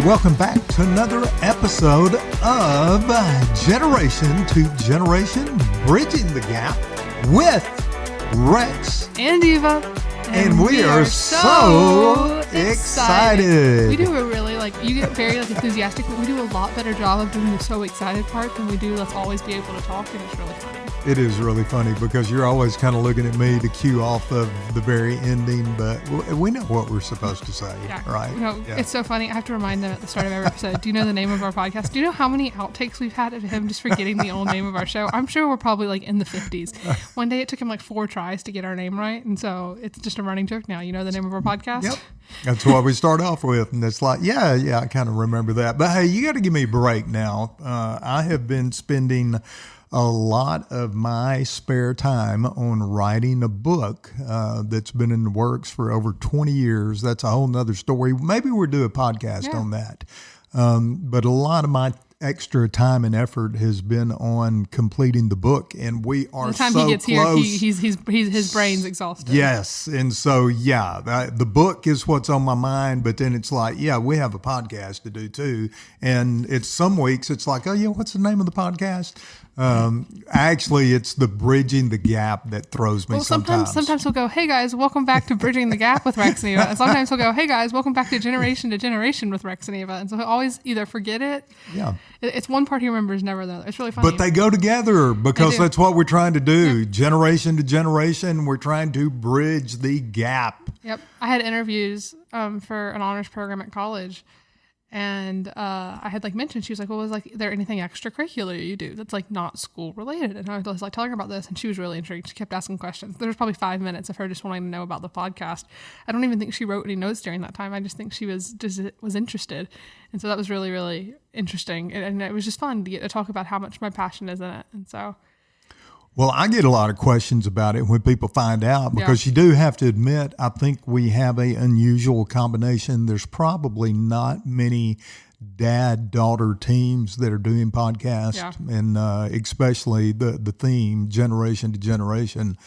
Welcome back to another episode of Generation to Generation, Bridging the Gap with Rex and Eva. And we are so excited. We do a really, you get very enthusiastic, but we do a lot better job of doing the so excited part than we do let's always be able to talk, and it's really funny. It is really funny because you're always kind of looking at me to cue off of the very ending, but we know what we're supposed to say, right? It's so funny. I have to remind them at the start of every episode, do you know the name of our podcast? Do you know how many outtakes we've had of him just forgetting the old name of our show? I'm sure we're probably in the 50s. One day it took him 4 tries to get our name right, and so it's just a running joke now. You know the name of our podcast? Yep. That's what we start off with, and it's yeah, I kind of remember that. But hey, you got to give me a break now. I have been spending a lot of my spare time on writing a book that's been in the works for over 20 years. That's a whole nother story. Maybe we'll do a podcast on that. But a lot of my extra time and effort has been on completing the book, and we are so close. By the time he gets here, his brain's exhausted. Yes, and so the book is what's on my mind, but then it's we have a podcast to do too, and it's some weeks it's what's the name of the podcast? Actually, it's the Bridging the Gap that throws me sometimes. Sometimes we'll go, hey guys, welcome back to Bridging the Gap with Rex and Eva. And sometimes we'll go, hey guys, welcome back to Generation with Rex and Eva. And so he'll always either forget it. Yeah. It's one part he remembers, never the other. It's really funny. But they go together because that's what we're trying to do. Yep. Generation to generation, we're trying to bridge the gap. Yep. I had interviews for an honors program at college. And I had mentioned, she was like, well, is there anything extracurricular you do that's not school related? And I was telling her about this, and she was really intrigued. She kept asking questions. There was probably 5 minutes of her just wanting to know about the podcast. I don't even think she wrote any notes during that time. I just think she was interested. And so that was really, really interesting. And it was just fun to get to talk about how much my passion is in it. And so... Well, I get a lot of questions about it when people find out because you do have to admit, I think we have an unusual combination. There's probably not many dad-daughter teams that are doing podcasts, and especially the theme, generation to generation.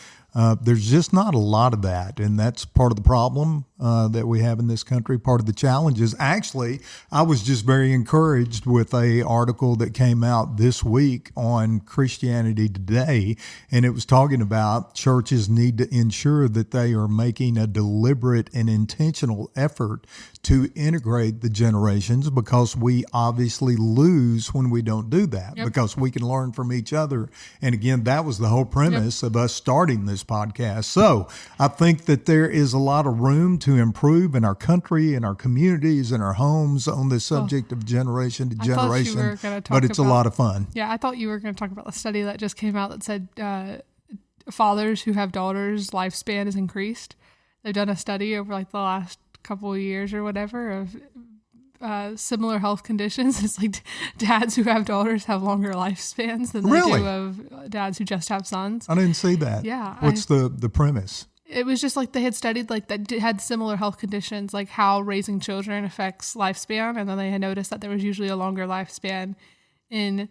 There's just not a lot of that, and that's part of the problem that we have in this country. Part of the challenges. Actually, I was just very encouraged with a article that came out this week on Christianity Today, and it was talking about churches need to ensure that they are making a deliberate and intentional effort to integrate the generations, because we obviously lose when we don't do that, because we can learn from each other. And again, that was the whole premise of us starting this podcast. So I think that there is a lot of room to improve in our country, in our communities, in our homes on this subject of generation to generation, but it's a lot of fun. Yeah, I thought you were going to talk about the study that just came out that said fathers who have daughters' lifespan is increased. They've done a study over the last couple of years or whatever of similar health conditions. It's dads who have daughters have longer lifespans than they do of dads who just have sons. I didn't see that. Yeah. What's the premise? It was just they had studied that had similar health conditions, how raising children affects lifespan. And then they had noticed that there was usually a longer lifespan in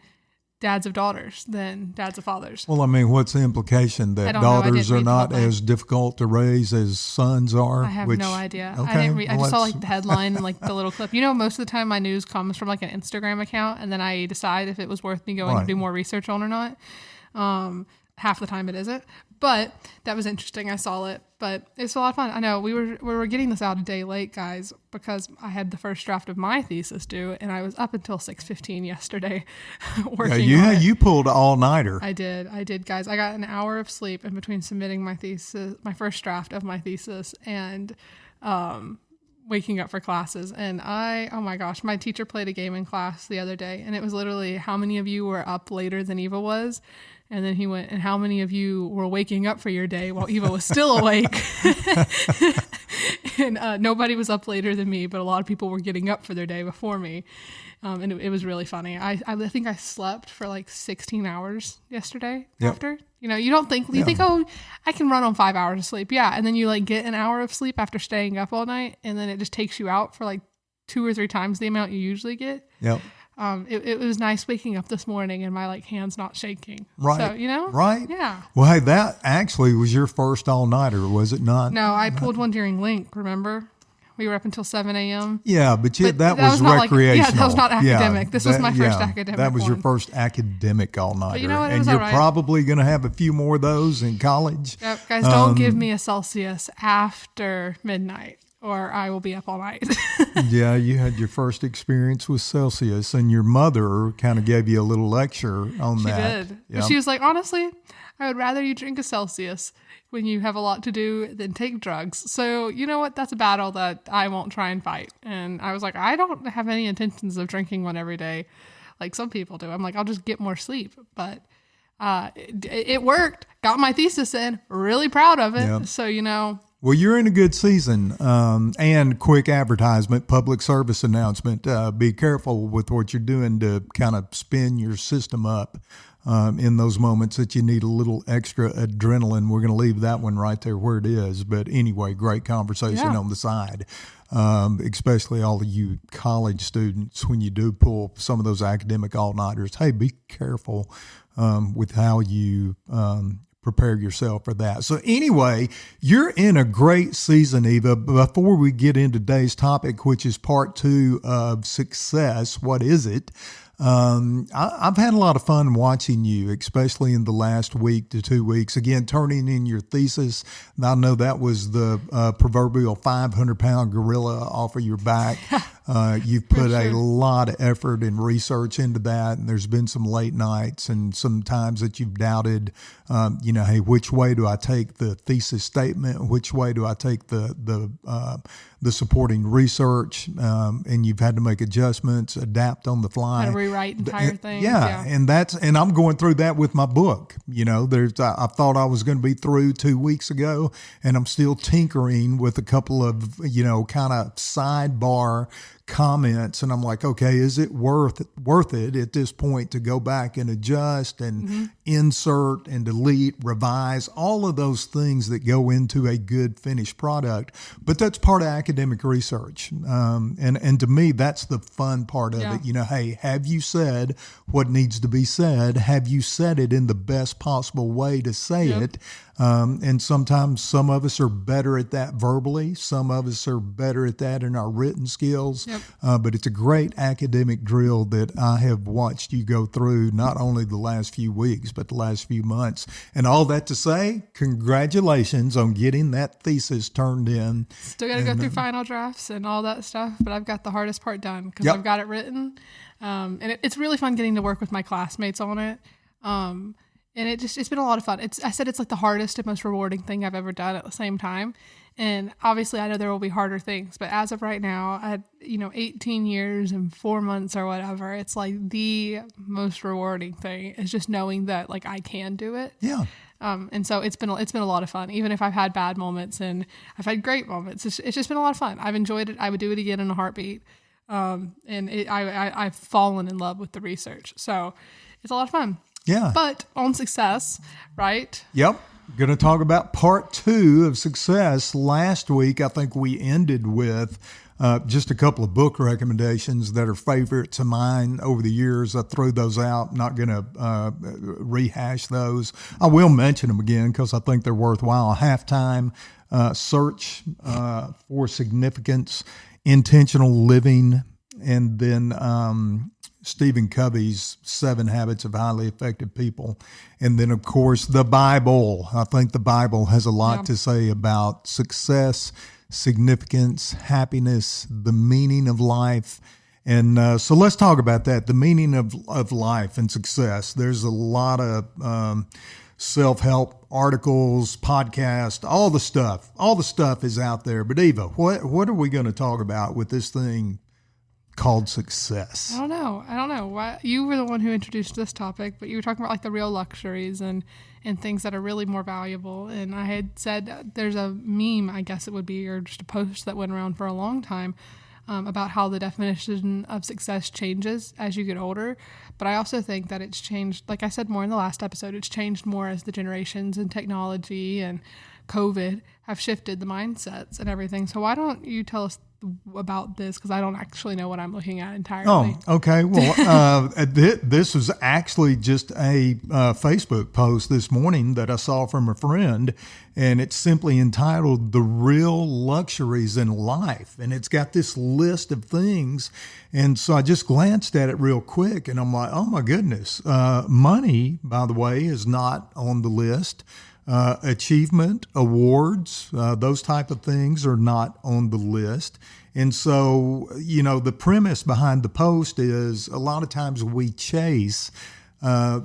dads of daughters than dads of fathers. Well, I mean, what's the implication that daughters are not as difficult to raise as sons are? I have no idea. Okay. I didn't read. I just saw the headline and the little clip. Most of the time my news comes from an Instagram account, and then I decide if it was worth me going to do more research on or not. Half the time it isn't, but that was interesting. I saw it, but it's a lot of fun. I know we were getting this out a day late, guys, because I had the first draft of my thesis due, and I was up until 6:15 yesterday working on it. You pulled all-nighter. I did, guys. I got an hour of sleep in between submitting my thesis, my first draft of my thesis, and waking up for classes. And oh my gosh, my teacher played a game in class the other day, and it was literally, how many of you were up later than Eva was? And then he went, and how many of you were waking up for your day while Eva was still awake? And nobody was up later than me, but a lot of people were getting up for their day before me. And it was really funny. I think I slept for 16 hours yesterday after. You don't think, you think, oh, I can run on 5 hours of sleep. Yeah. And then you get an hour of sleep after staying up all night. And then it just takes you out for 2 or 3 times the amount you usually get. Yep. It was nice waking up this morning and my hands not shaking. Right. So, Right. Yeah. Well, hey, that actually was your first all-nighter, was it not? No, I pulled one during Link, remember? We were up until 7 a.m. Yeah, but But that was recreational. that was not academic. This was my first academic That was your one. first academic all-nighter. you know what? It And was you're all right. probably going to have a few more of those in college. Yep, guys, don't give me a Celsius after midnight, or I will be up all night. Yeah, you had your first experience with Celsius, and your mother kind of gave you a little lecture on She that. did. Yeah. But she was like, honestly, I would rather you drink a Celsius when you have a lot to do than take drugs. So, you know what? That's a battle that I won't try and fight. And I was like, I don't have any intentions of drinking one every day like some people do. I'm like, I'll just get more sleep. But it worked. Got my thesis in. Really proud of it. Yep. So, you know. Well, you're in a good season. And quick advertisement, public service announcement. Be careful with what you're doing to kind of spin your system up in those moments that you need a little extra adrenaline. We're going to leave that one right there where it is. But anyway, great conversation Yeah. on the side, especially all of you college students when you do pull some of those academic all-nighters. Hey, be careful with how you prepare yourself for that. So anyway, you're in a great season, Eva. Before we get into today's topic, which is part 2 of success, what is it? I've had a lot of fun watching you, especially in the last week to 2 weeks. Again, turning in your thesis. I know that was the proverbial 500-pound gorilla off of your back. You've put a lot of effort and research into that, and there's been some late nights and some times that you've doubted, hey, which way do I take the thesis statement? Which way do I take the supporting research? And you've had to make adjustments, adapt on the fly. Had to rewrite entire things. Yeah, and I'm going through that with my book. I thought I was going to be through 2 weeks ago, and I'm still tinkering with a couple of kind of sidebar comments, and I'm like, okay, is it worth it at this point to go back and adjust and insert and delete, revise, all of those things that go into a good finished product? But that's part of academic research, and to me, that's the fun part of it. Hey, have you said what needs to be said? Have you said it in the best possible way to say it? And sometimes some of us are better at that verbally. Some of us are better at that in our written skills. But it's a great academic drill that I have watched you go through not only the last few weeks, but the last few months. And all that to say, congratulations on getting that thesis turned in. Still got to go through final drafts and all that stuff, but I've got the hardest part done because I've got it written. And it's really fun getting to work with my classmates on it. And it's been a lot of fun. I said it's like the hardest and most rewarding thing I've ever done at the same time. And obviously I know there will be harder things, but as of right now, I had, 18 years and 4 months or whatever. It's like the most rewarding thing is just knowing that like I can do it. Yeah. And so it's been a lot of fun, even if I've had bad moments and I've had great moments. It's just been a lot of fun. I've enjoyed it. I would do it again in a heartbeat. I've fallen in love with the research. So it's a lot of fun. Yeah. But on success, right? Yep. Going to talk about part 2 of success. Last week, I think we ended with just a couple of book recommendations that are favorites of mine over the years. I threw those out. Not going to rehash those. I will mention them again because I think they're worthwhile. Halftime, Search for Significance, Intentional Living, and then Stephen Covey's 7 Habits of Highly Effective People. And then, of course, the Bible. I think the Bible has a lot to say about success, significance, happiness, the meaning of life. And so let's talk about that, the meaning of life and success. There's a lot of self-help articles, podcasts, all the stuff is out there. But Eva, what are we going to talk about with this thing called success? I don't know. Why you were the one who introduced this topic, but you were talking about like the real luxuries and things that are really more valuable. And I had said there's a meme, I guess it would be, or just a post that went around for a long time about how the definition of success changes as you get older. But I also think that it's changed, like I said more in the last episode, it's changed more as the generations and technology and COVID have shifted the mindsets and everything. So why don't you tell us about this because I don't actually know what I'm looking at entirely. Oh, okay. Well, this was actually just a Facebook post this morning that I saw from a friend, and it's simply entitled "The Real Luxuries in Life," and it's got this list of things. And so I just glanced at it real quick, and I'm like, oh my goodness, money, by the way, is not on the list. Achievement, awards, those type of things are not on the list. And so, the premise behind the post is a lot of times we chase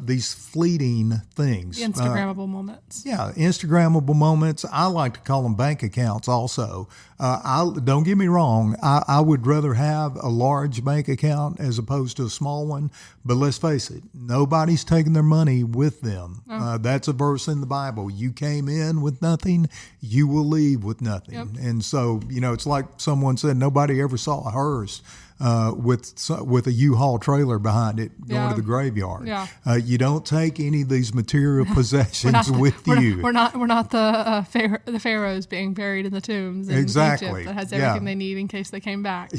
these fleeting things. Instagrammable moments. Yeah, Instagrammable moments. I like to call them bank accounts also. Don't get me wrong, I would rather have a large bank account as opposed to a small one. But let's face it, nobody's taking their money with them. That's a verse in the Bible. You came in with nothing, you will leave with nothing. Yep. And so, it's like someone said, nobody ever saw a hearse with a U-Haul trailer behind it going to the graveyard. Yeah. You don't take any of these material possessions with you. We're not the pharaohs being buried in the tombs in Exactly. Egypt that has everything they need in case they came back.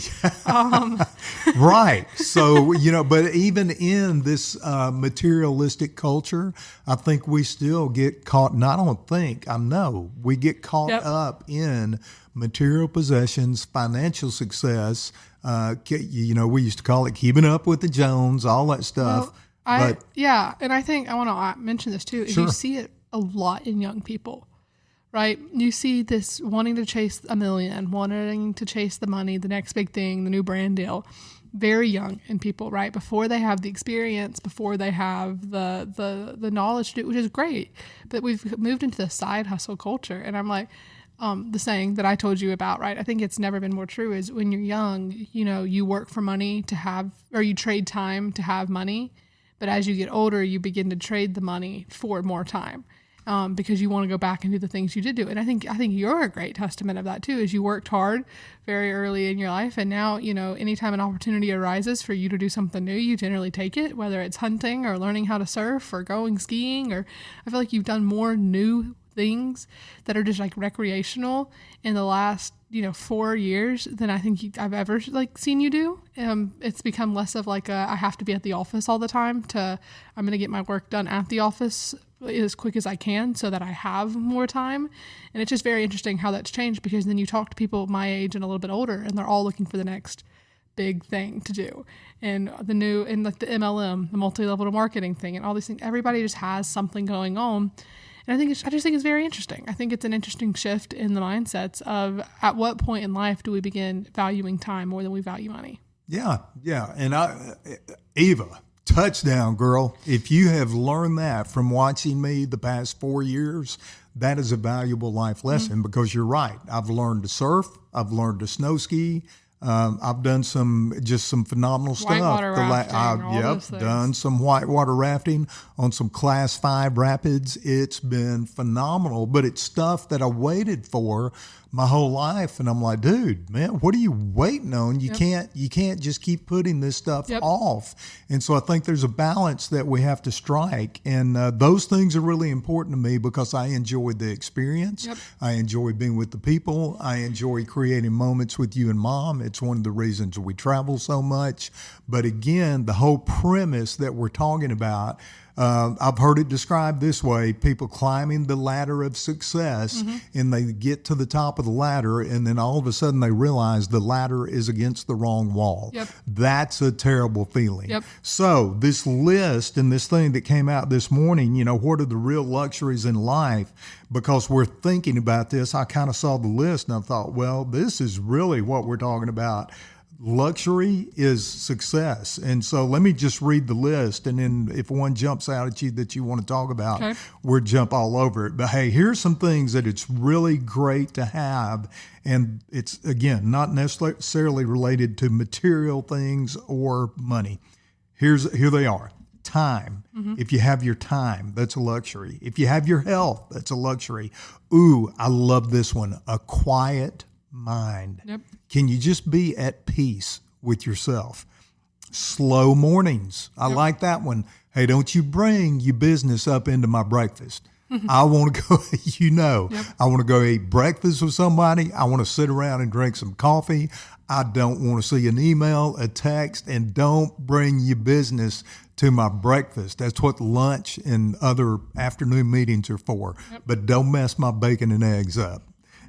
Right. So, but even in this materialistic culture, I think we still get caught, and I don't think, I know, we get caught up in material possessions, financial success. We used to call it keeping up with the Jones, all that stuff. And I think I want to mention this too. Sure. You see it a lot in young people, right? You see this wanting to chase $1 million, wanting to chase the money, the next big thing, the new brand deal, very young in people, right? Before they have the experience, before they have the knowledge to do it, which is great. But we've moved into the side hustle culture, and I'm like, the saying that I told you about, right? I think it's never been more true is when you're young, you work for money to have, or you trade time to have money. But as you get older, you begin to trade the money for more time because you want to go back and do the things you did do. And I think you're a great testament of that too, is you worked hard very early in your life. And now, anytime an opportunity arises for you to do something new, you generally take it, whether it's hunting or learning how to surf or going skiing, or I feel like you've done more new things that are just like recreational in the last 4 years than I think I've ever seen you do. It's become less of like I have to be at the office all the time to I'm going to get my work done at the office as quick as I can so that I have more time. And it's just very interesting how that's changed, because then you talk to people my age and a little bit older and they're all looking for the next big thing to do, and the new, and like the MLM, the multi-level marketing thing, and all these things. Everybody just has something going on. And I just think it's very interesting. I think it's an interesting shift in the mindsets of at what point in life do we begin valuing time more than we value money? Yeah. And Eva, touchdown, girl. If you have learned that from watching me the past 4 years, that is a valuable life lesson, because you're right. I've learned to surf. I've learned to snow ski. I've done some phenomenal stuff. Whitewater rafting, done some whitewater rafting on some Class 5 rapids. It's been phenomenal, but it's stuff that I waited for my whole life, and I'm like, dude, man, what are you waiting on? You can't just keep putting this stuff off. And so I think there's a balance that we have to strike, and those things are really important to me because I enjoy the experience. I enjoy being with the people. I enjoy creating moments with you and Mom. It's one of the reasons we travel so much. But again, the whole premise that we're talking about, I've heard it described this way: people climbing the ladder of success, and they get to the top of the ladder, and then all of a sudden they realize the ladder is against the wrong wall. That's a terrible feeling. So this list and this thing that came out this morning, what are the real luxuries in life? Because we're thinking about this, I kind of saw the list and I thought, well, this is really what we're talking about. Luxury is success. And so let me just read the list, and then if one jumps out at you that you want to talk about, we'll jump all over it. But hey, here's some things that it's really great to have. And it's, again, not necessarily related to material things or money. Here they are. Time. If you have your time, that's a luxury. If you have your health, that's a luxury. Ooh, I love this one. A quiet mind. Can you just be at peace with yourself? Slow mornings. I like that one. Hey, don't you bring your business up into my breakfast. I want to go, I want to go eat breakfast with somebody. I want to sit around and drink some coffee. I don't want to see an email, a text, and don't bring your business to my breakfast. That's what lunch and other afternoon meetings are for. But don't mess my bacon and eggs up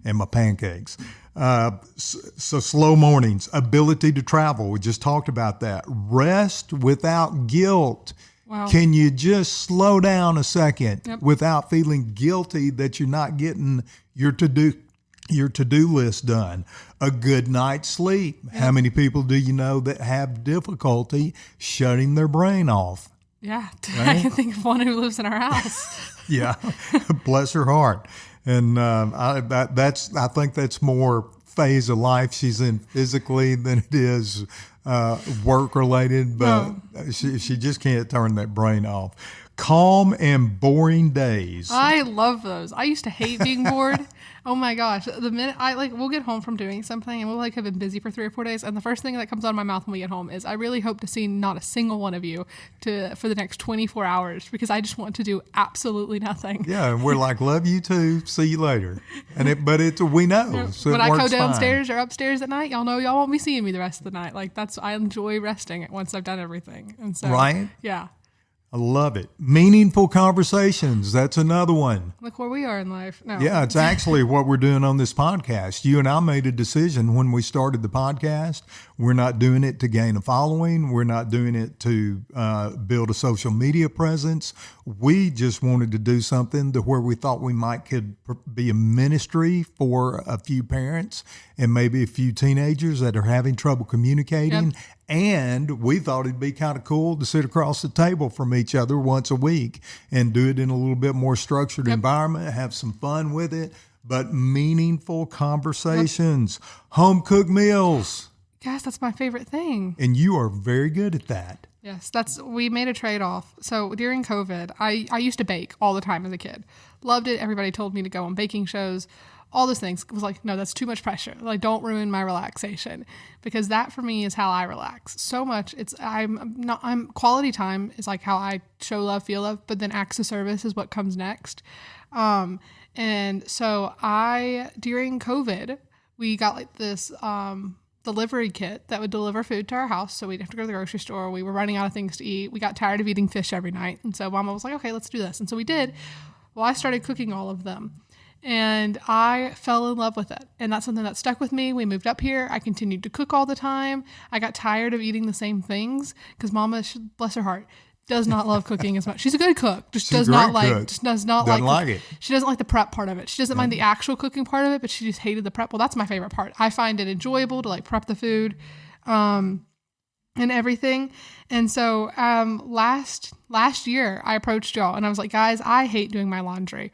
and my pancakes. So slow mornings, ability to travel. We just talked about that. Rest without guilt. Wow. Can you just slow down a second without feeling guilty that you're not getting your to-do list done? A good night's sleep. How many people do you know that have difficulty shutting their brain off? Yeah. Right? I can think of one who lives in our house. Yeah. Bless her heart. And I think that's more phase of life she's in physically than it is work related, but she just can't turn that brain off. Calm and boring days. I love those. I used to hate being bored. Oh my gosh. The minute we'll get home from doing something and we'll have been busy for 3 or 4 days. And the first thing that comes out of my mouth when we get home is I really hope to see not a single one of you for the next 24 hours because I just want to do absolutely nothing. Yeah. And we're like, love you too. See you later. But we know. So when I go downstairs or upstairs at night, y'all know y'all won't be seeing me the rest of the night. I enjoy resting once I've done everything. And so, right. Yeah. I love it. Meaningful conversations. That's another one. Look where we are in life. No. Yeah, it's actually what we're doing on this podcast. You and I made a decision when we started the podcast. We're not doing it to gain a following. We're not doing it to build a social media presence. We just wanted to do something to where we thought we could be a ministry for a few parents and maybe a few teenagers that are having trouble communicating. Yep. And we thought it'd be kind of cool to sit across the table from each other once a week and do it in a little bit more structured environment, have some fun with it, but meaningful conversations, home cooked meals. Yes, that's my favorite thing. And you are very good at that. Yes, we made a trade-off. So during COVID, I used to bake all the time as a kid. Loved it. Everybody told me to go on baking shows. All those things. It was like, no, that's too much pressure. Like, don't ruin my relaxation, because that for me is how I relax so much. Quality time is like how I show love, feel love, but then acts of service is what comes next. And so during COVID, we got like this, delivery kit that would deliver food to our house. So we'd have to go to the grocery store. We were running out of things to eat. We got tired of eating fish every night. And so Mama was like, okay, let's do this. And so we did. Well, I started cooking all of them. And I fell in love with it. And that's something that stuck with me. We moved up here. I continued to cook all the time. I got tired of eating the same things because Mama, bless her heart, does not love cooking as much. She's a good cook. Does not like it. She doesn't like the prep part of it. She doesn't mind the actual cooking part of it, but she just hated the prep. Well, that's my favorite part. I find it enjoyable to like prep the food and everything. And so last year I approached y'all and I was like, guys, I hate doing my laundry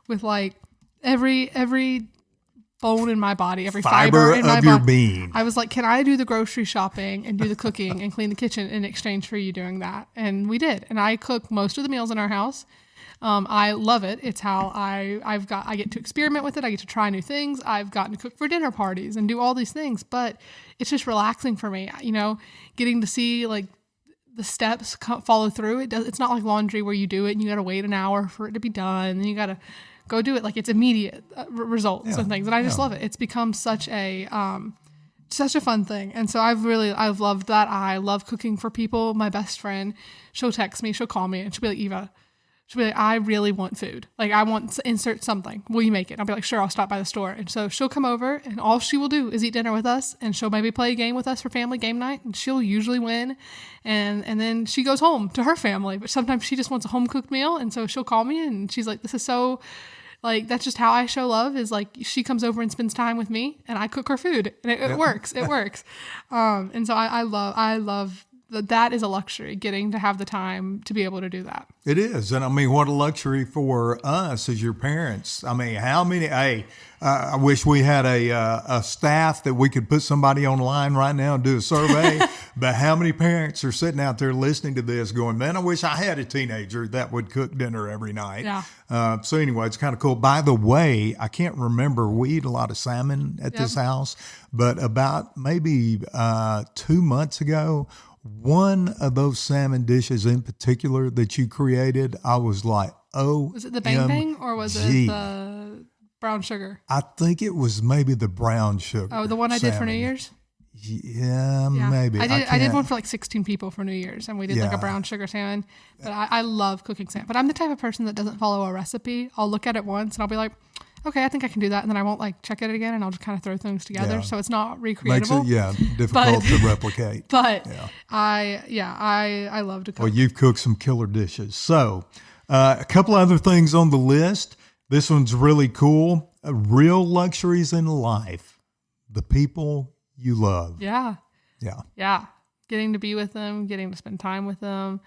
with like every bone in my body, every fiber in my body. Being. I was like, can I do the grocery shopping and do the cooking and clean the kitchen in exchange for you doing that? And we did. And I cook most of the meals in our house. I love it. It's how I get to experiment with it. I get to try new things. I've gotten to cook for dinner parties and do all these things, but it's just relaxing for me, getting to see like the steps follow through. It's not like laundry where you do it and you got to wait an hour for it to be done. And then you got to go do it. Like it's immediate results and things. And I just love it. It's become such a fun thing. And so I've loved that. I love cooking for people. My best friend, she'll text me, she'll call me and she'll be like, Eva, I really want food. Like I want to insert something. Will you make it? I'll be like, sure, I'll stop by the store. And so she'll come over and all she will do is eat dinner with us and she'll maybe play a game with us for family game night and she'll usually win. And then she goes home to her family, but sometimes she just wants a home cooked meal. And so she'll call me and she's like, this is so like, that's just how I show love is like, she comes over and spends time with me and I cook her food and it works. It works. And so I love that is a luxury, getting to have the time to be able to do that. It is. And I mean, what a luxury for us as your parents. I mean, I wish we had a staff that we could put somebody online right now and do a survey. But how many parents are sitting out there listening to this going, man, I wish I had a teenager that would cook dinner every night. Yeah. So anyway, it's kind of cool. By the way, I can't remember. We eat a lot of salmon at this house, but about maybe 2 months ago, one of those salmon dishes in particular that you created, I was like, oh, Was it the Bang Bang or was it the brown sugar? I think it was maybe the brown sugar. Oh, the one I did for New Year's? Yeah, maybe. I did one for like 16 people for New Year's, and we did like a brown sugar salmon. But I love cooking salmon. But I'm the type of person that doesn't follow a recipe. I'll look at it once and I'll be like, okay, I think I can do that. And then I won't like check it again, and I'll just kind of throw things together. Yeah. So it's not recreatable. Makes it, difficult to replicate. But I love to cook. Well, you've cooked some killer dishes. So a couple other things on the list. This one's really cool. Real luxuries in life. The people you love. Yeah. Yeah. Yeah. Getting to be with them, getting to spend time with them.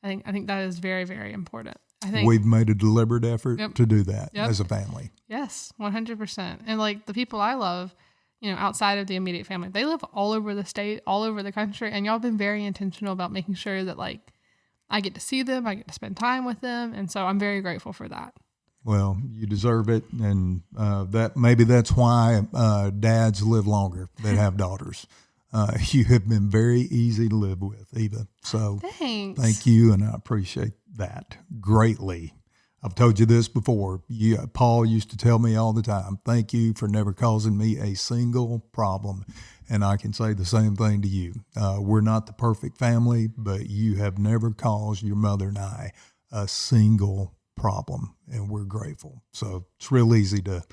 I think that is very, very important. I think we've made a deliberate effort to do that as a family. Yes, 100%. And like the people I love, outside of the immediate family, they live all over the state, all over the country. And y'all have been very intentional about making sure that like I get to see them, I get to spend time with them. And so I'm very grateful for that. Well, you deserve it. And that's why dads live longer that have daughters. You have been very easy to live with, Eva. So thanks. Thank you, and I appreciate that greatly. I've told you this before. Paul used to tell me all the time, thank you for never causing me a single problem. And I can say the same thing to you. We're not the perfect family, but you have never caused your mother and I a single problem, and we're grateful. So it's real easy to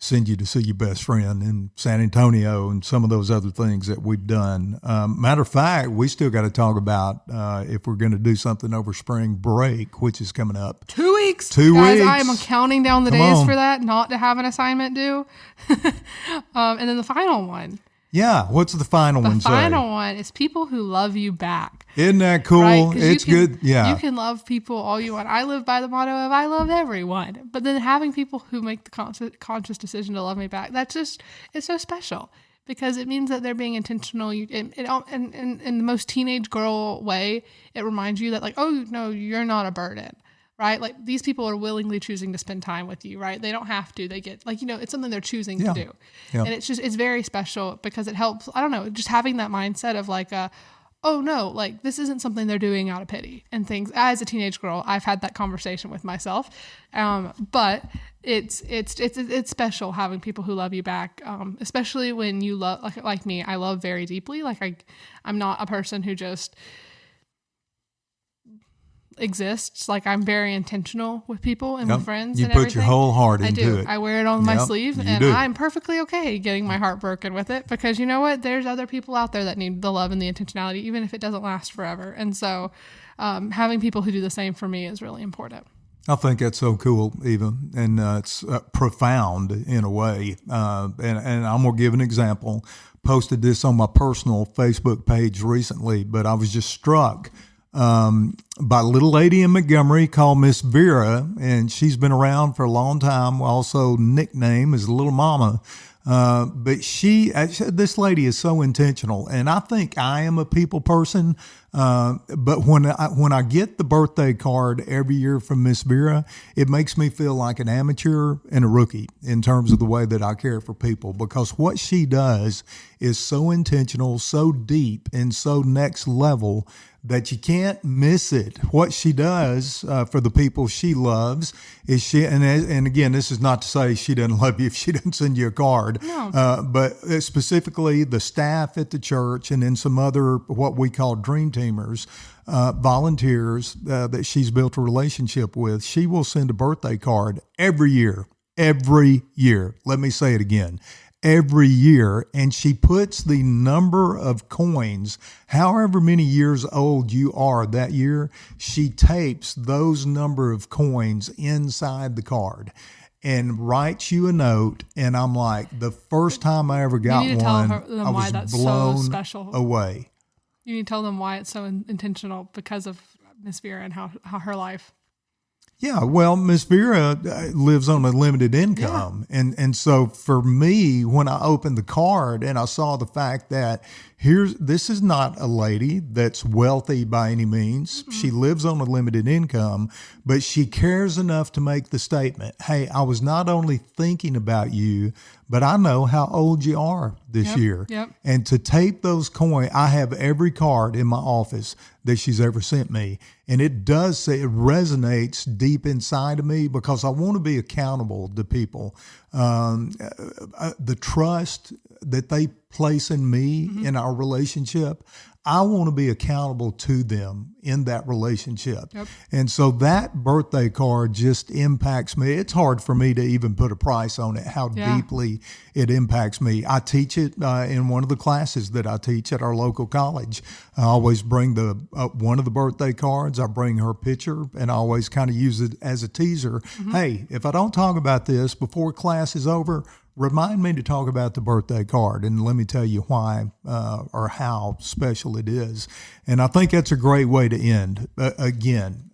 send you to see your best friend in San Antonio and some of those other things that we've done. Matter of fact, we still got to talk about if we're going to do something over spring break, which is coming up. 2 weeks. 2 Guys, weeks. I am counting down the days for that, not to have an assignment due. And then the final one. Yeah. What's the final one say? The final one is people who love you back. Isn't that cool? Right? It's good. Yeah. You can love people all you want. I live by the motto of I love everyone. But then having people who make the conscious decision to love me back, it's so special because it means that they're being intentional. In the most teenage girl way, it reminds you that like, oh, no, you're not a burden. Right? Like these people are willingly choosing to spend time with you, right? They don't have to, they get like, it's something they're choosing to do. Yeah. And it's very special because it helps. I don't know, just having that mindset of like, oh no, like this isn't something they're doing out of pity and things. As a teenage girl, I've had that conversation with myself. But it's special having people who love you back. Especially when you love, like me, I love very deeply. Like I'm not a person who just exists. Like I'm very intentional with people and with friends. You and put everything. your whole heart into it. I wear it on my sleeve, and do. I'm perfectly okay getting my heart broken with it because you know what? There's other people out there that need the love and the intentionality, even if it doesn't last forever. And so, having people who do the same for me is really important. I think that's so cool, Eva, and it's profound in a way. And I'm gonna give an example. Posted this on my personal Facebook page recently, but I was just struck by a little lady in Montgomery called Miss Vera, and she's been around for a long time, also nicknamed as Little Mama. But this lady is so intentional, and I think I am a people person. But when I get the birthday card every year from Miss Vera, it makes me feel like an amateur and a rookie in terms of the way that I care for people, because what she does is so intentional, so deep, and so next level that you can't miss it. What she does for the people she loves is and again, this is not to say she doesn't love you if she doesn't send you a card, but specifically the staff at the church and then some other what we call dream teamers, volunteers that she's built a relationship with. She will send a birthday card every year. Let me say it again. Every year, and she puts the number of coins, however many years old you are that year, she tapes those number of coins inside the card and writes you a note. And I'm like, the first time I ever got one, I was blown away. You need to tell them why it's so intentional because of Miss Vera and how her life. Yeah, well, Miss Vera lives on a limited income. And so for me, when I opened the card and I saw the fact that this is not a lady that's wealthy by any means. Mm-hmm. She lives on a limited income, but she cares enough to make the statement, hey, I was not only thinking about you, but I know how old you are this year. Yep. And to tape those coins, I have every card in my office that she's ever sent me. And it does say, it resonates deep inside of me because I want to be accountable to people. The trust that they place in me in our relationship, I want to be accountable to them in that relationship. Yep. And so that birthday card just impacts me. It's hard for me to even put a price on it, how deeply it impacts me. I teach it in one of the classes that I teach at our local college. I always bring one of the birthday cards. I bring her picture, and I always kind of use it as a teaser. Mm-hmm. Hey, if I don't talk about this before class is over, remind me to talk about the birthday card, and let me tell you why or how special it is. And I think that's a great way to end. Again,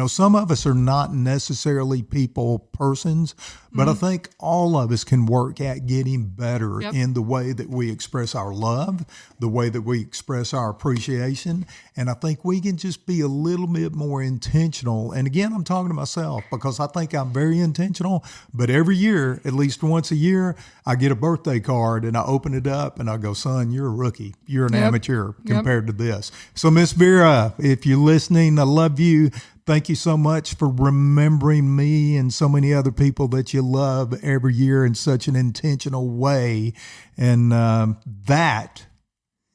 some of us are not necessarily persons, but I think all of us can work at getting better in the way that we express our love, the way that we express our appreciation. And I think we can just be a little bit more intentional. And again, I'm talking to myself because I think I'm very intentional, but every year, at least once a year, I get a birthday card and I open it up and I go, son, you're a rookie. You're an amateur compared to this. So Miss Vera, if you're listening, I love you. Thank you so much for remembering me and so many other people that you love every year in such an intentional way. And that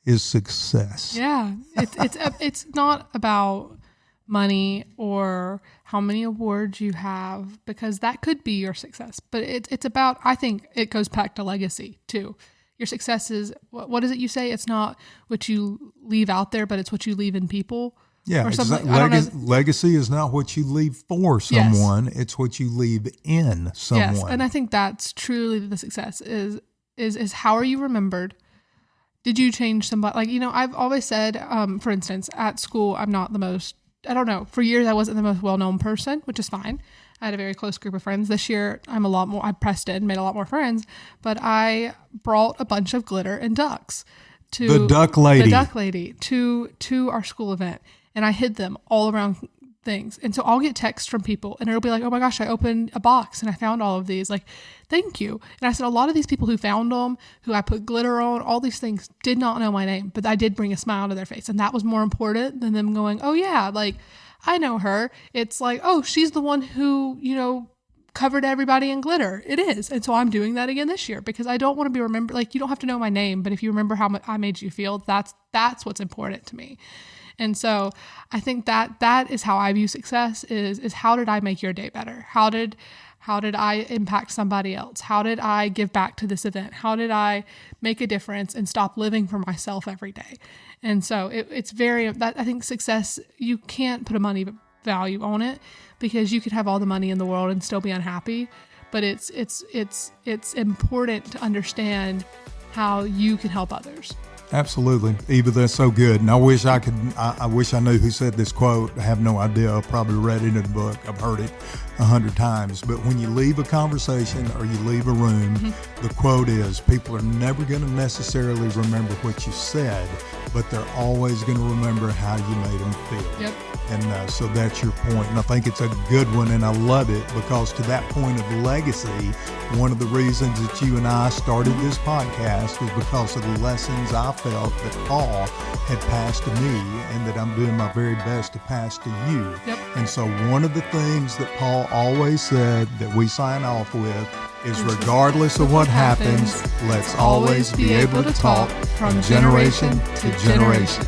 is success. Yeah. It's not about money or how many awards you have, because that could be your success. But it's about, I think it goes back to legacy too. Your success is, what is it you say? It's not what you leave out there, but it's what you leave in people. Yeah, legacy is not what you leave for someone; it's what you leave in someone. Yes, and I think that's truly the success is how are you remembered? Did you change somebody? Like, I've always said, for instance, at school, I'm not the most. I don't know. For years, I wasn't the most well-known person, which is fine. I had a very close group of friends. This year, I'm a lot more. I pressed it and made a lot more friends, but I brought a bunch of glitter and ducks to the duck lady to our school event. And I hid them all around things. And so I'll get texts from people and it'll be like, oh my gosh, I opened a box and I found all of these. Like, thank you. And I said, a lot of these people who found them, who I put glitter on, all these things did not know my name, but I did bring a smile to their face. And that was more important than them going, oh yeah, like I know her. It's like, oh, she's the one who, covered everybody in glitter. It is. And so I'm doing that again this year because I don't want to be remembered. Like, you don't have to know my name, but if you remember how I made you feel, that's what's important to me. And so I think that is how I view success is how did I make your day better? How did I impact somebody else? How did I give back to this event? How did I make a difference and stop living for myself every day? And so I think success, you can't put a money value on it because you could have all the money in the world and still be unhappy. But it's important to understand how you can help others. Absolutely. Eva, that's so good. And I wish I knew who said this quote. I have no idea. I've probably read it in a book. I've heard it 100 times. But when you leave a conversation or you leave a room, the quote is, people are never going to necessarily remember what you said, but they're always going to remember how you made them feel. Yep. And so that's your point. And I think it's a good one, and I love it because to that point of legacy, one of the reasons that you and I started this podcast is because of the lessons I felt that Paul had passed to me and that I'm doing my very best to pass to you. Yep. And so one of the things that Paul always said that we sign off with is regardless of what happens, let's always be able to talk from generation to generation.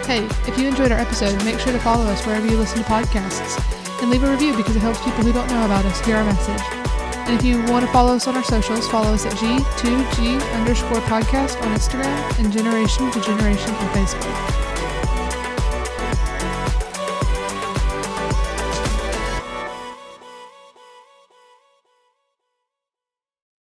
Hey, if you enjoyed our episode, make sure to follow us wherever you listen to podcasts and leave a review because it helps people who don't know about us hear our message. And if you want to follow us on our socials, follow us at G2G_podcast on Instagram and Generation to Generation on Facebook.